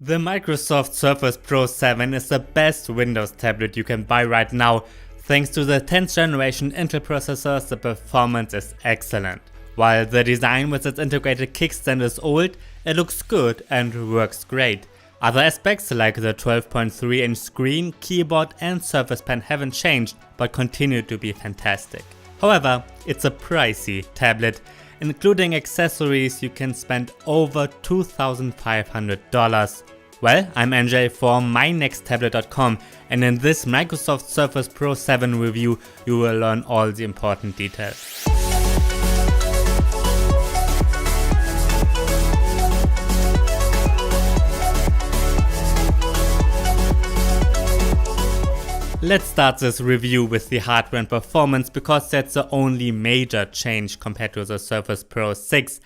The Microsoft Surface Pro 7 is the best Windows tablet you can buy right now. Thanks to the 10th generation Intel processors, the performance is excellent. While the design with its integrated kickstand is old, it looks good and works great. Other aspects like the 12.3-inch screen, keyboard and Surface Pen haven't changed but continue to be fantastic. However, it's a pricey tablet. Including accessories, you can spend over $2,500. Well, I'm NJ for MyNextTablet.com, and in this Microsoft Surface Pro 7 review, you will learn all the important details. Let's start this review with the hardware and performance because that's the only major change compared to the Surface Pro 6.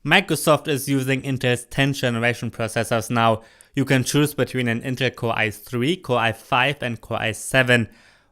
Microsoft is using Intel's 10th generation processors now. You can choose between an Intel Core i3, Core i5 and Core i7.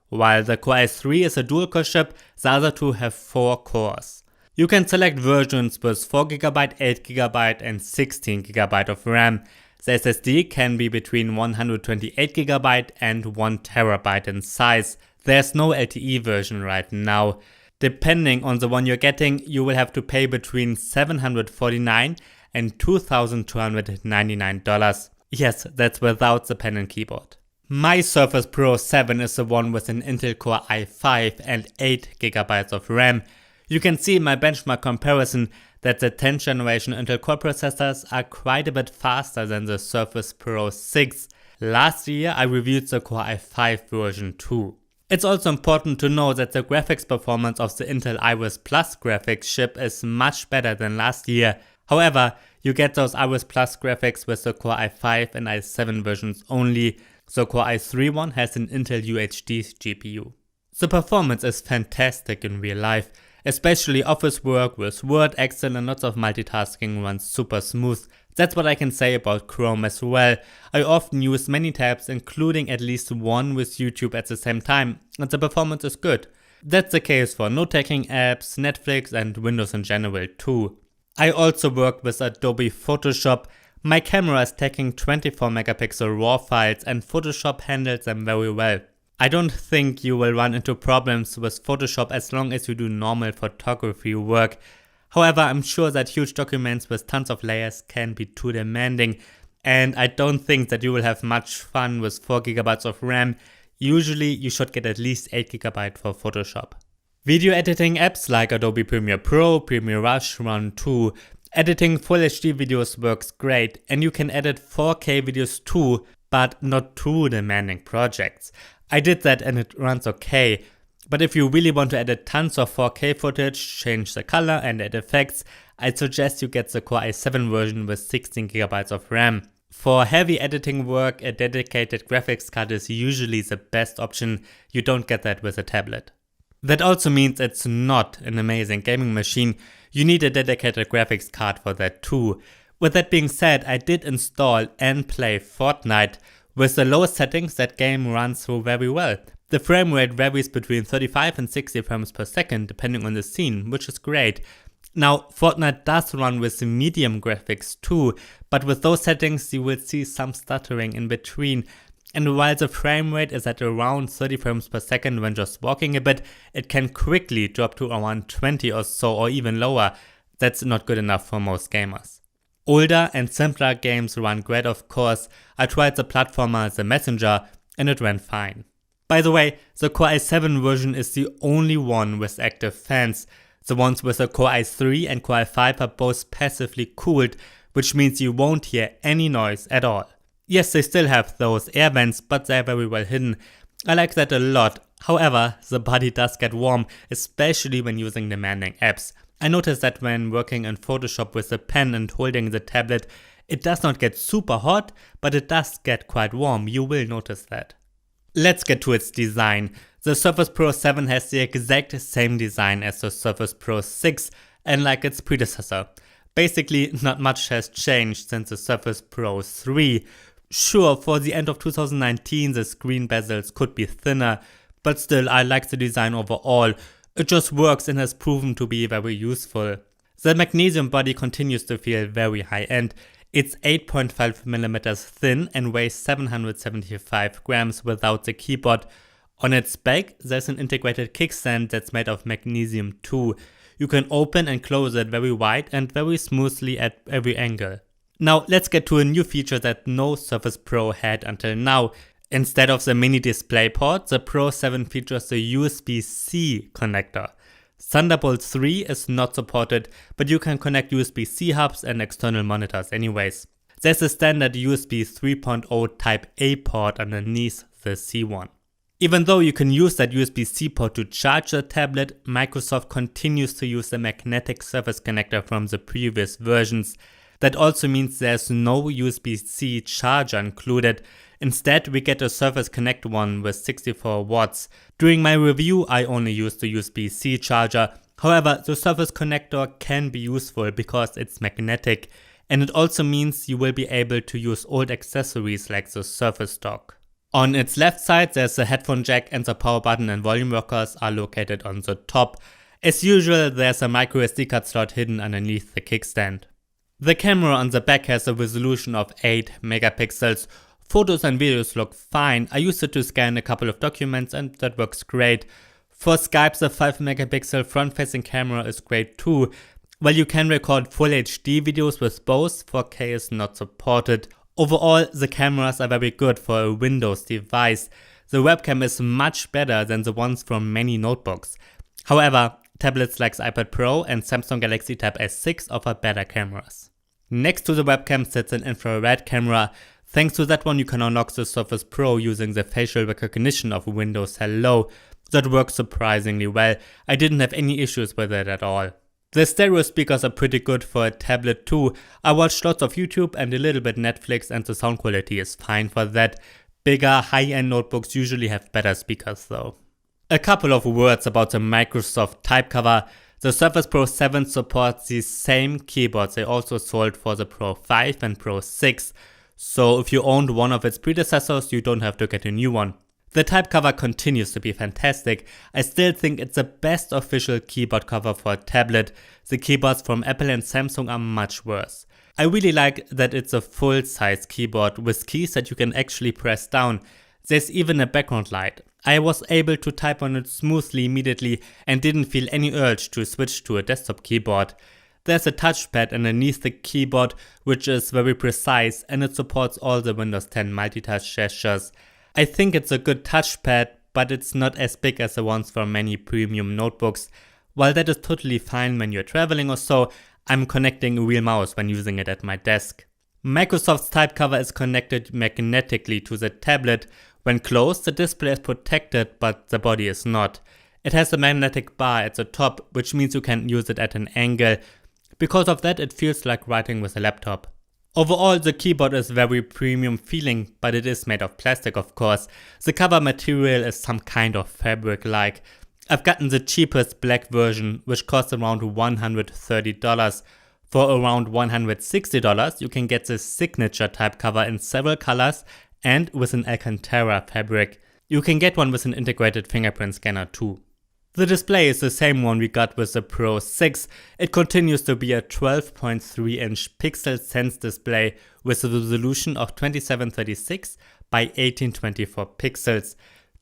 While the Core i3 is a dual-core chip, the other two have 4 cores. You can select versions with 4GB, 8GB and 16GB of RAM. The SSD can be between 128GB and 1TB in size. There's no LTE version right now. Depending on the one you're getting, you will have to pay between $749 and $2,299. Yes, that's without the pen and keyboard. My Surface Pro 7 is the one with an Intel Core i5 and 8GB of RAM. You can see in my benchmark comparison that the 10th generation Intel Core processors are quite a bit faster than the Surface Pro 6. Last year I reviewed the Core i5 version too. It's also important to know that the graphics performance of the Intel Iris Plus graphics chip is much better than last year. However, you get those Iris Plus graphics with the Core i5 and i7 versions only. The Core i3 one has an Intel UHD GPU. The performance is fantastic in real life. Especially office work with Word, Excel and lots of multitasking runs super smooth. That's what I can say about Chrome as well. I often use many tabs, including at least one with YouTube at the same time, and the performance is good. That's the case for note-taking apps, Netflix and Windows in general too. I also work with Adobe Photoshop. My camera is taking 24 megapixel RAW files and Photoshop handles them very well. I don't think you will run into problems with Photoshop as long as you do normal photography work. However, I'm sure that huge documents with tons of layers can be too demanding, and I don't think that you will have much fun with 4GB of RAM. Usually you should get at least 8GB for Photoshop. Video editing apps like Adobe Premiere Pro, Premiere Rush run too. Editing Full HD videos works great, and you can edit 4K videos too, but not too demanding projects. I did that and it runs okay, but if you really want to edit tons of 4K footage, change the color and add effects, I'd suggest you get the Core i7 version with 16GB of RAM. For heavy editing work, a dedicated graphics card is usually the best option. You don't get that with a tablet. That also means it's not an amazing gaming machine. You need a dedicated graphics card for that too. With that being said, I did install and play Fortnite. With the lowest settings, that game runs through very well. The frame rate varies between 35 and 60 frames per second depending on the scene, which is great. Now, Fortnite does run with medium graphics too, but with those settings you will see some stuttering in between. And while the frame rate is at around 30 frames per second when just walking a bit, it can quickly drop to around 20 or so or even lower. That's not good enough for most gamers. Older and simpler games run great of course. I tried the platformer The Messenger and it ran fine. By the way, the Core i7 version is the only one with active fans. The ones with the Core i3 and Core i5 are both passively cooled, which means you won't hear any noise at all. Yes, they still have those air vents, but they're very well hidden. I like that a lot. However, the body does get warm, especially when using demanding apps. I noticed that when working in Photoshop with the pen and holding the tablet, it does not get super hot, but it does get quite warm. You will notice that. Let's get to its design. The Surface Pro 7 has the exact same design as the Surface Pro 6 and like its predecessor. Basically, not much has changed since the Surface Pro 3. Sure, for the end of 2019 the screen bezels could be thinner, but still I like the design overall. It just works and has proven to be very useful. The magnesium body continues to feel very high-end. It's 8.5mm thin and weighs 775 grams without the keyboard. On its back, there's an integrated kickstand that's made of magnesium too. You can open and close it very wide and very smoothly at every angle. Now let's get to a new feature that no Surface Pro had until now. Instead of the mini DisplayPort, the Pro 7 features the USB-C connector. Thunderbolt 3 is not supported, but you can connect USB-C hubs and external monitors anyways. There's a standard USB 3.0 Type-A port underneath the C one. Even though you can use that USB-C port to charge the tablet, Microsoft continues to use the magnetic Surface connector from the previous versions. That also means there's no USB-C charger included. Instead, we get a Surface Connect one with 64 watts. During my review, I only used the USB-C charger. However, the Surface connector can be useful because it's magnetic, and it also means you will be able to use old accessories like the Surface Dock. On its left side, there's a headphone jack, and the power button and volume rockers are located on the top. As usual, there's a micro SD card slot hidden underneath the kickstand. The camera on the back has a resolution of 8 megapixels. Photos and videos look fine. I used it to scan a couple of documents and that works great. For Skype, the 5 megapixel front facing camera is great too. While you can record full HD videos with both, 4K is not supported. Overall, the cameras are very good for a Windows device. The webcam is much better than the ones from many notebooks. However, tablets like the iPad Pro and Samsung Galaxy Tab S6 offer better cameras. Next to the webcam sits an infrared camera. Thanks to that one, you can unlock the Surface Pro using the facial recognition of Windows Hello. That works surprisingly well. I didn't have any issues with it at all. The stereo speakers are pretty good for a tablet too. I watched lots of YouTube and a little bit Netflix, and the sound quality is fine for that. Bigger, high-end notebooks usually have better speakers though. A couple of words about the Microsoft type cover. The Surface Pro 7 supports the same keyboards they also sold for the Pro 5 and Pro 6. So if you owned one of its predecessors, you don't have to get a new one. The type cover continues to be fantastic. I still think it's the best official keyboard cover for a tablet. The keyboards from Apple and Samsung are much worse. I really like that it's a full-size keyboard with keys that you can actually press down. There's even a background light. I was able to type on it smoothly immediately and didn't feel any urge to switch to a desktop keyboard. There's a touchpad underneath the keyboard which is very precise, and it supports all the Windows 10 multi-touch gestures. I think it's a good touchpad, but it's not as big as the ones from many premium notebooks. While that is totally fine when you're traveling or so, I'm connecting a real mouse when using it at my desk. Microsoft's type cover is connected magnetically to the tablet. When closed, the display is protected, but the body is not. It has a magnetic bar at the top, which means you can use it at an angle. Because of that, it feels like writing with a laptop. Overall, the keyboard is very premium feeling, but it is made of plastic of course. The cover material is some kind of fabric-like. I've gotten the cheapest black version, which costs around $130. For around $160, you can get the signature type cover in several colors and with an Alcantara fabric. You can get one with an integrated fingerprint scanner too. The display is the same one we got with the Pro 6. It continues to be a 12.3-inch pixel sense display with a resolution of 2736 by 1824 pixels.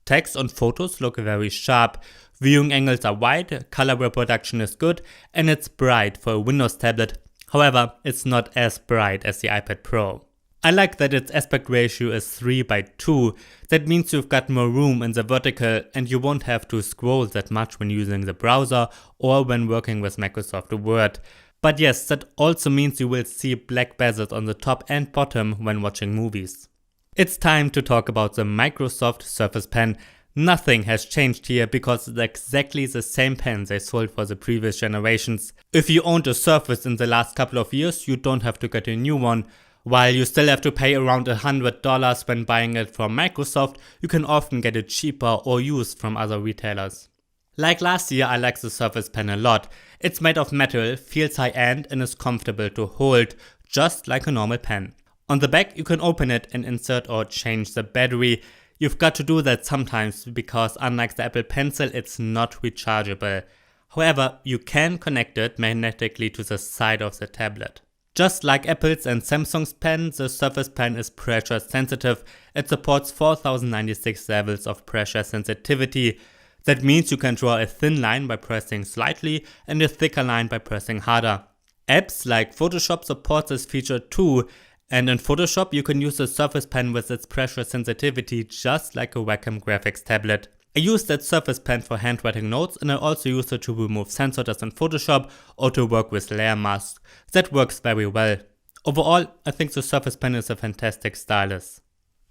Text and photos look very sharp. Viewing angles are wide, color reproduction is good, and it's bright for a Windows tablet. However, it's not as bright as the iPad Pro. I like that its aspect ratio is 3:2. That means you've got more room in the vertical and you won't have to scroll that much when using the browser or when working with Microsoft Word. But yes, that also means you will see black bezels on the top and bottom when watching movies. It's time to talk about the Microsoft Surface Pen. Nothing has changed here because it's exactly the same pen they sold for the previous generations. If you owned a Surface in the last couple of years, you don't have to get a new one. While you still have to pay around $100 when buying it from Microsoft, you can often get it cheaper or used from other retailers. Like last year, I like the Surface Pen a lot. It's made of metal, feels high-end and is comfortable to hold, just like a normal pen. On the back, you can open it and insert or change the battery. You've got to do that sometimes because unlike the Apple Pencil, it's not rechargeable. However, you can connect it magnetically to the side of the tablet. Just like Apple's and Samsung's pen, the Surface Pen is pressure sensitive. It supports 4096 levels of pressure sensitivity. That means you can draw a thin line by pressing slightly and a thicker line by pressing harder. Apps like Photoshop support this feature too, and in Photoshop you can use the Surface Pen with its pressure sensitivity just like a Wacom graphics tablet. I use that Surface Pen for handwriting notes, and I also use it to remove sensor dust in Photoshop or to work with layer masks. That works very well. Overall, I think the Surface Pen is a fantastic stylus.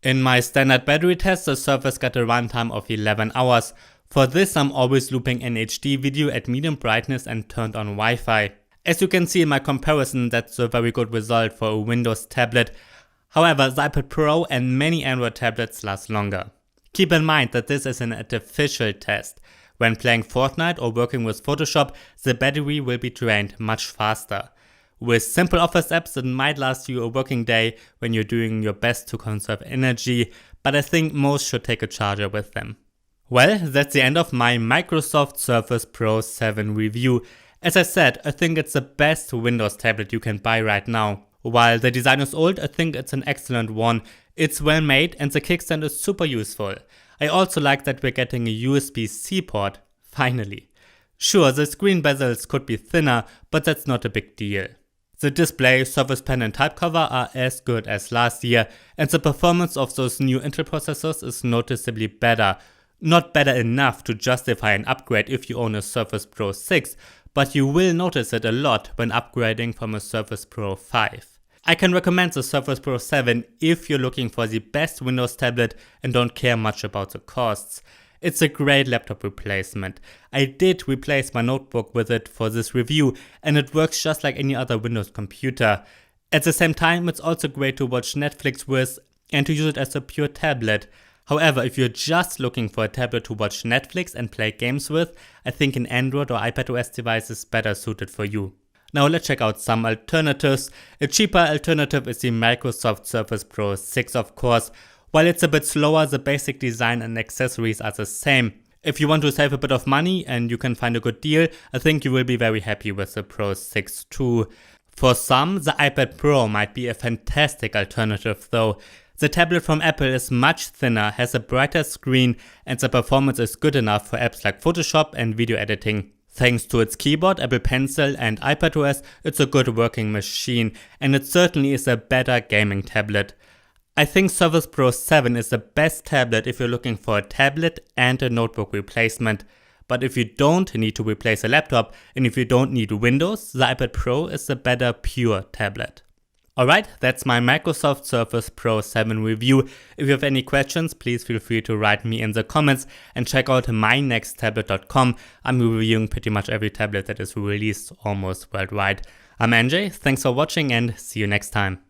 In my standard battery test, the Surface got a runtime of 11 hours. For this, I'm always looping an HD video at medium brightness and turned on Wi-Fi. As you can see in my comparison, that's a very good result for a Windows tablet. However, the iPad Pro and many Android tablets last longer. Keep in mind that this is an artificial test. When playing Fortnite or working with Photoshop, the battery will be drained much faster. With simple Office apps, it might last you a working day when you're doing your best to conserve energy, but I think most should take a charger with them. Well, that's the end of my Microsoft Surface Pro 7 review. As I said, I think it's the best Windows tablet you can buy right now. While the design is old, I think it's an excellent one. It's well made and the kickstand is super useful. I also like that we're getting a USB-C port, finally. Sure, the screen bezels could be thinner, but that's not a big deal. The display, Surface Pen and type cover are as good as last year, and the performance of those new Intel processors is noticeably better. Not better enough to justify an upgrade if you own a Surface Pro 6, but you will notice it a lot when upgrading from a Surface Pro 5. I can recommend the Surface Pro 7 if you're looking for the best Windows tablet and don't care much about the costs. It's a great laptop replacement. I did replace my notebook with it for this review and it works just like any other Windows computer. At the same time, it's also great to watch Netflix with and to use it as a pure tablet. However, if you're just looking for a tablet to watch Netflix and play games with, I think an Android or iPadOS device is better suited for you. Now let's check out some alternatives. A cheaper alternative is the Microsoft Surface Pro 6, of course. While it's a bit slower, the basic design and accessories are the same. If you want to save a bit of money and you can find a good deal, I think you will be very happy with the Pro 6 too. For some, the iPad Pro might be a fantastic alternative though. The tablet from Apple is much thinner, has a brighter screen, and the performance is good enough for apps like Photoshop and video editing. Thanks to its keyboard, Apple Pencil and iPadOS, it's a good working machine, and it certainly is a better gaming tablet. I think Surface Pro 7 is the best tablet if you're looking for a tablet and a notebook replacement. But if you don't need to replace a laptop, and if you don't need Windows, the iPad Pro is the better pure tablet. Alright, that's my Microsoft Surface Pro 7 review. If you have any questions, please feel free to write me in the comments and check out mynexttablet.com. I'm reviewing pretty much every tablet that is released almost worldwide. I'm NJ, thanks for watching and see you next time.